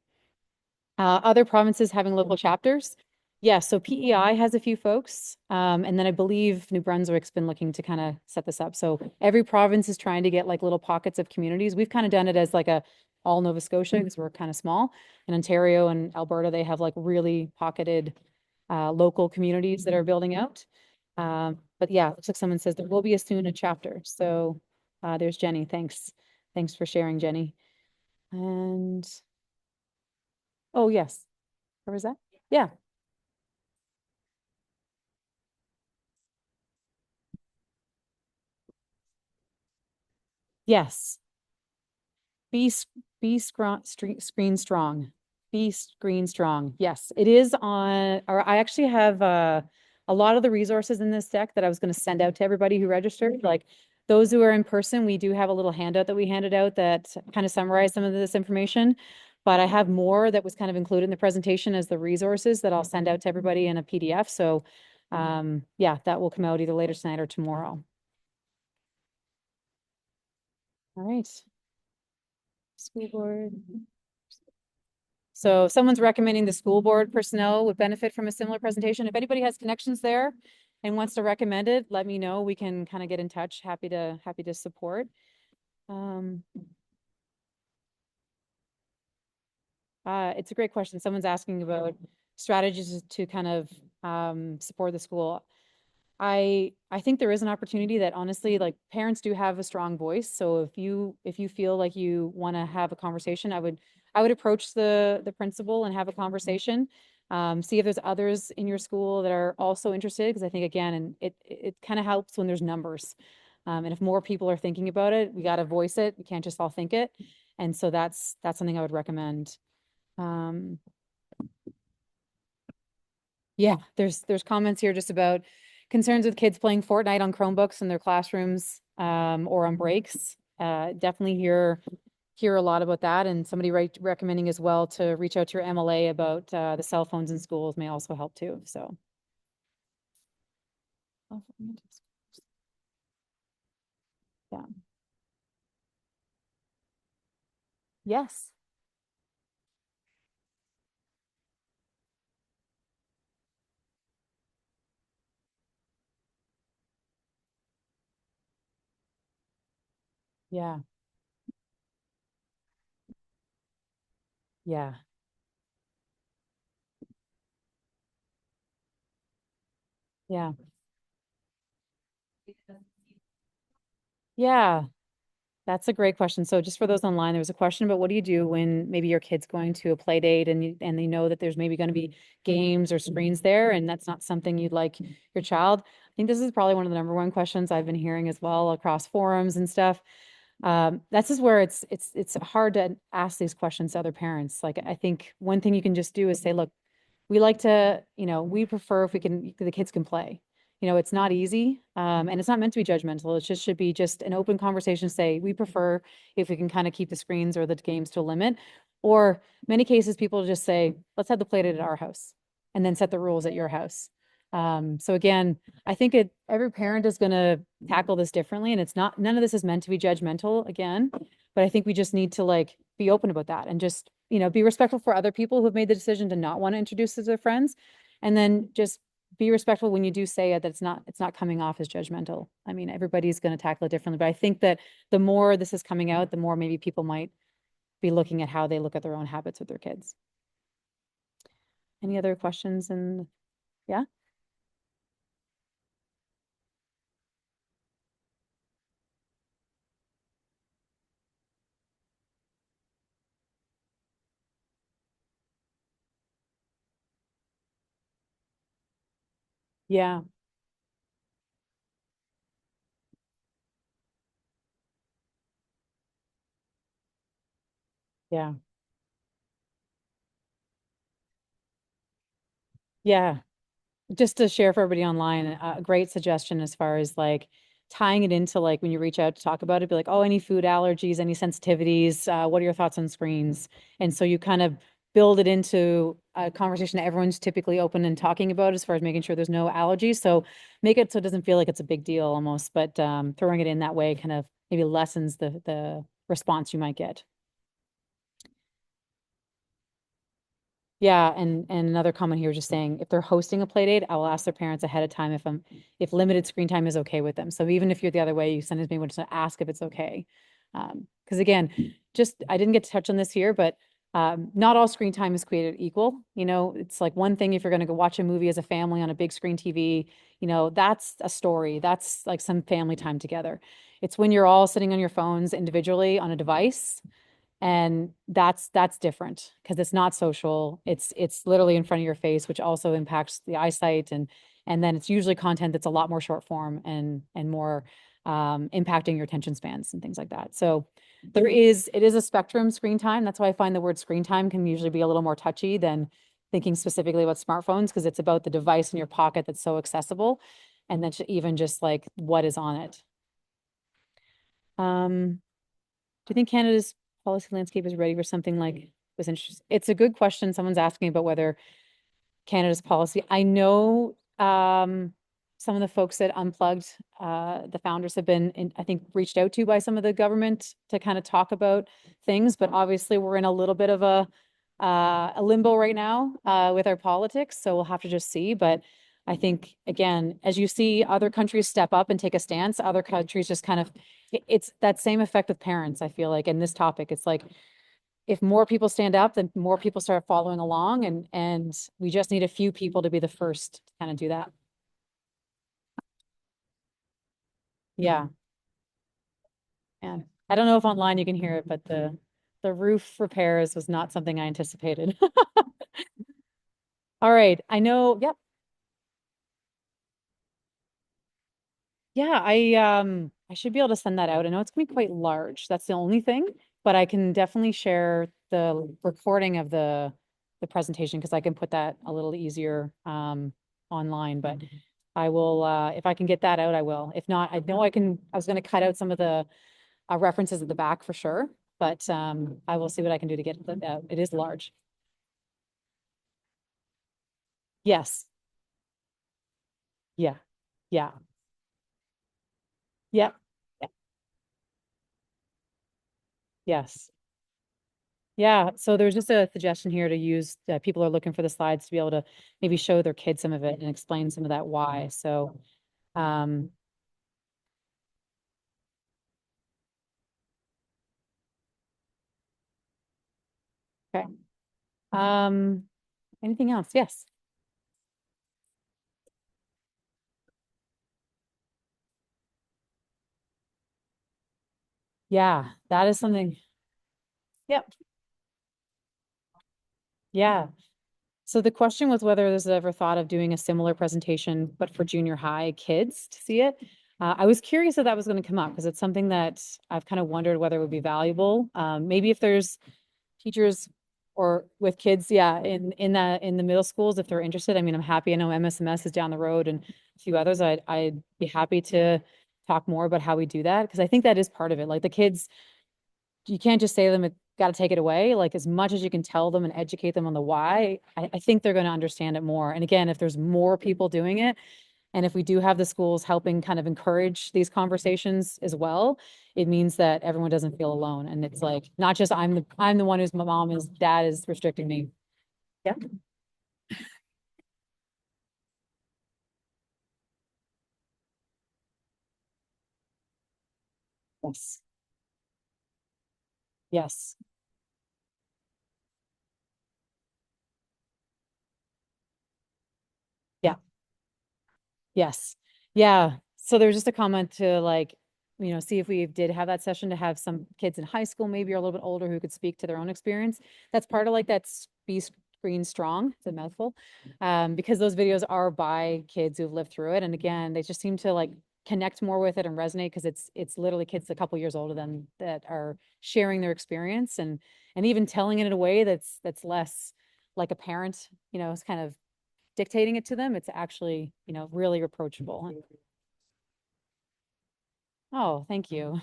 Other provinces having local chapters. Yeah, so PEI has a few folks, and then I believe New Brunswick's been looking to kind of set this up. So every province is trying to get like little pockets of communities. We've kind of done it as like a all Nova Scotia because we're kind of small. In Ontario and Alberta, they have like really pocketed local communities that are building out. But yeah, looks like someone says there will be soon a chapter. So there's Jenny. Thanks. Thanks for sharing, Jenny. And oh, yes. Where was that? Yeah. Yes. Be be screen strong. Be screen strong. Yes, it is on. Or I actually have a lot of the resources in this deck that I was going to send out to everybody who registered. Like those who are in person, we do have a little handout that we handed out that kind of summarized some of this information. But I have more that was kind of included in the presentation as the resources that I'll send out to everybody in a PDF. So yeah, that will come out either later tonight or tomorrow. All right. School board. So if someone's recommending the school board personnel would benefit from a similar presentation. If anybody has connections there and wants to recommend it, let me know. We can kind of get in touch. Happy to support. Um, it's a great question. Someone's asking about strategies to kind of support the school. I think there is an opportunity that honestly, like parents do have a strong voice. So if you feel like you want to have a conversation, I would approach the principal and have a conversation. See if there's others in your school that are also interested, because I think again, and it kind of helps when there's numbers. And if more people are thinking about it, we got to voice it. We can't just all think it. And so that's something I would recommend. Um, Yeah, there's comments here just about concerns with kids playing Fortnite on Chromebooks in their classrooms or on breaks. Definitely hear a lot about that, and somebody recommending as well to reach out to your MLA about the cell phones in schools may also help too. So yeah, yes, yeah, yeah, yeah, yeah. That's a great question. So just for those online, there was a question about what do you do when maybe your kid's going to a play date and and they know that there's maybe going to be games or screens there and that's not something you'd like your child. I think this is probably one of the number one questions I've been hearing as well across forums and stuff. That's just where it's hard to ask these questions to other parents. Like I think one thing you can just do is say, look, we like to, we prefer if the kids can play. It's not easy, and it's not meant to be judgmental. It just should be just an open conversation. Say we prefer if we can kind of keep the screens or the games to a limit. Or many cases, people just say, let's have the play date at our house, and then set the rules at your house. So again, I think every parent is going to tackle this differently, and it's not none of this is meant to be judgmental again, but I think we just need to like be open about that and just be respectful for other people who have made the decision to not want to introduce to their friends, and then just be respectful when you do say it that it's not coming off as judgmental. I mean, everybody's going to tackle it differently, but I think that the more this is coming out, the more maybe people might be looking at how they look at their own habits with their kids. Any other questions? And yeah, yeah, yeah, yeah. Just to share for everybody online, a great suggestion as far as like tying it into like when you reach out to talk about it, be like, oh, any food allergies, any sensitivities, what are your thoughts on screens? And so you kind of build it into a conversation that everyone's typically open and talking about as far as making sure there's no allergies. So make it so it doesn't feel like it's a big deal almost, but throwing it in that way kind of maybe lessens the response you might get. Yeah, and another comment here just saying if they're hosting a play date, I will ask their parents ahead of time if limited screen time is okay with them. So even if you're the other way, you sometimes may want to ask if it's okay. Because again, just I didn't get to touch on this here, but not all screen time is created equal. It's like one thing if you're going to go watch a movie as a family on a big screen TV, that's a story. That's like some family time together. It's when you're all sitting on your phones individually on a device, and that's different because it's not social. It's literally in front of your face, which also impacts the eyesight, and then it's usually content that's a lot more short form and more impacting your attention spans and things like that. So it is a spectrum screen time. That's why I find the word screen time can usually be a little more touchy than thinking specifically about smartphones, because it's about the device in your pocket that's so accessible, and then even just like what is on it. Do you think Canada's policy landscape is ready for something like was interesting. It's a good question. Someone's asking about whether Canada's policy. I know some of the folks at Unplugged, the founders have been, I think, reached out to by some of the government to kind of talk about things, but obviously we're in a little bit of a limbo right now with our politics, so we'll have to just see. But I think, again, as you see other countries step up and take a stance, other countries just kind of, it's that same effect with parents, I feel like, in this topic. It's like, if more people stand up, then more people start following along, and we just need a few people to be the first to kind of do that. Yeah. And I don't know if online you can hear it, but the roof repairs was not something I anticipated. All right. I know. Yep. Yeah, I should be able to send that out. I know it's gonna be quite large. That's the only thing, but I can definitely share the recording of the presentation because I can put that a little easier online. But I will if I can get that out, I will. If not, I know I was gonna cut out some of the references at the back for sure, but I will see what I can do to get that out. It is large. Yes. Yeah. Yeah. Yeah. Yeah. Yes. Yeah, so there's just a suggestion here to use, people are looking for the slides to be able to maybe show their kids some of it and explain some of that why. So, um, okay. Um, Anything else? Yes. Yeah, that is something. Yep. Yeah. So the question was whether there's ever thought of doing a similar presentation, but for junior high kids to see it. I was curious if that was going to come up because it's something that I've kind of wondered whether it would be valuable. Maybe if there's teachers or with kids, yeah, in the middle schools, if they're interested. I mean, I'm happy. I know MSMS is down the road and a few others. I'd be happy to talk more about how we do that because I think that is part of it. Like the kids, you can't just say to them, got to take it away. Like as much as you can tell them and educate them on the why, I think they're going to understand it more. And again, if there's more people doing it, and if we do have the schools helping kind of encourage these conversations as well, it means that everyone doesn't feel alone. And it's like not just I'm the one whose mom is dad is restricting me. Yeah. Yes. Yes. Yeah. Yes. Yeah. So there's just a comment to like, see if we did have that session to have some kids in high school, maybe or a little bit older who could speak to their own experience. That's part of like that be screen strong. It's a mouthful. Because those videos are by kids who've lived through it. And again, they just seem to like connect more with it and resonate because it's literally kids a couple years older than that are sharing their experience and even telling it in a way that's less like a parent, it's kind of dictating it to them. It's actually, really approachable. Oh, thank you.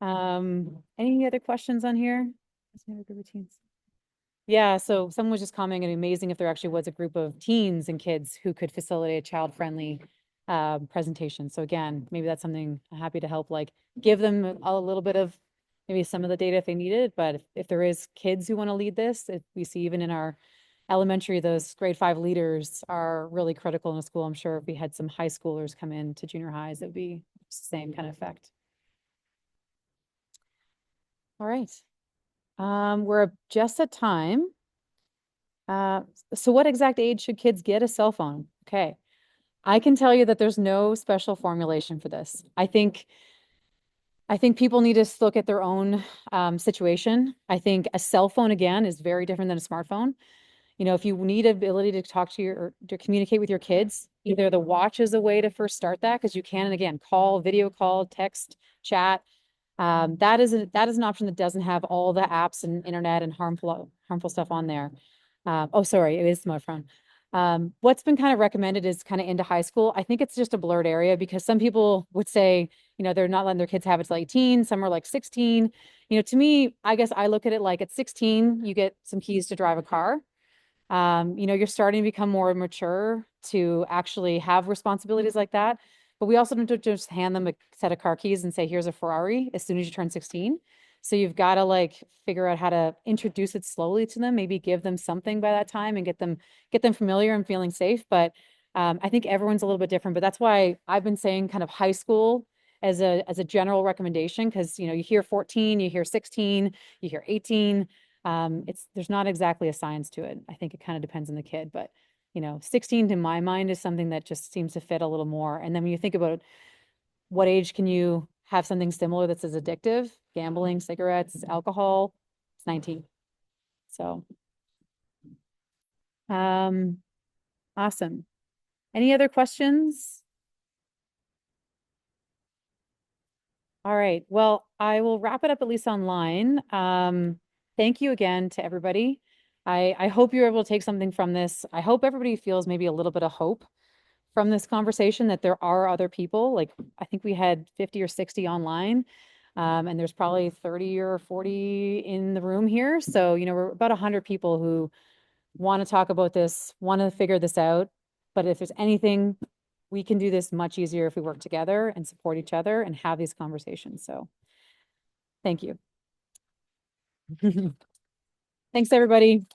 Any other questions on here? Routines. Yeah, so someone was just commenting, it'd be amazing if there actually was a group of teens and kids who could facilitate a child-friendly presentation. So again, maybe that's something I'm happy to help, like give them a little bit of maybe some of the data if they need it. But if there is kids who want to lead this, if we see even in our elementary, those grade 5 leaders are really critical in a school. I'm sure if we had some high schoolers come in to junior highs, it would be the same kind of effect. All right. We're just at time. Uh, so what exact age should kids get a cell phone? Okay. I can tell you that there's no special formulation for this. I think people need to look at their own situation. I think a cell phone again is very different than a smartphone. If you need ability to talk to your or to communicate with your kids, either the watch is a way to first start that because you can, and again, call, video call, text, chat. That is an option that doesn't have all the apps and internet and harmful stuff on there. Oh, sorry, it is smartphone. What's been kind of recommended is kind of into high school. I think it's just a blurred area because some people would say, they're not letting their kids have it till 18, some are like 16. To me, I guess I look at it like at 16, you get some keys to drive a car. You're starting to become more mature to actually have responsibilities like that. But we also don't just hand them a set of car keys and say, here's a Ferrari as soon as you turn 16. So you've got to like figure out how to introduce it slowly to them, maybe give them something by that time and get them familiar and feeling safe. But I think everyone's a little bit different. But that's why I've been saying kind of high school as a general recommendation, because you hear 14, you hear 16, you hear 18. There's not exactly a science to it. I think it kind of depends on the kid, but 16 to my mind is something that just seems to fit a little more. And then when you think about what age can you have something similar that's as addictive, gambling, cigarettes, alcohol, it's 19. So, um, awesome. Any other questions? All right. Well, I will wrap it up at least online. Thank you again to everybody. I hope you're able to take something from this. I hope everybody feels maybe a little bit of hope from this conversation that there are other people. Like I think we had 50 or 60 online, and there's probably 30 or 40 in the room here. So, we're about 100 people who want to talk about this, want to figure this out. But if there's anything, we can do this much easier if we work together and support each other and have these conversations. So thank you. Thanks, everybody.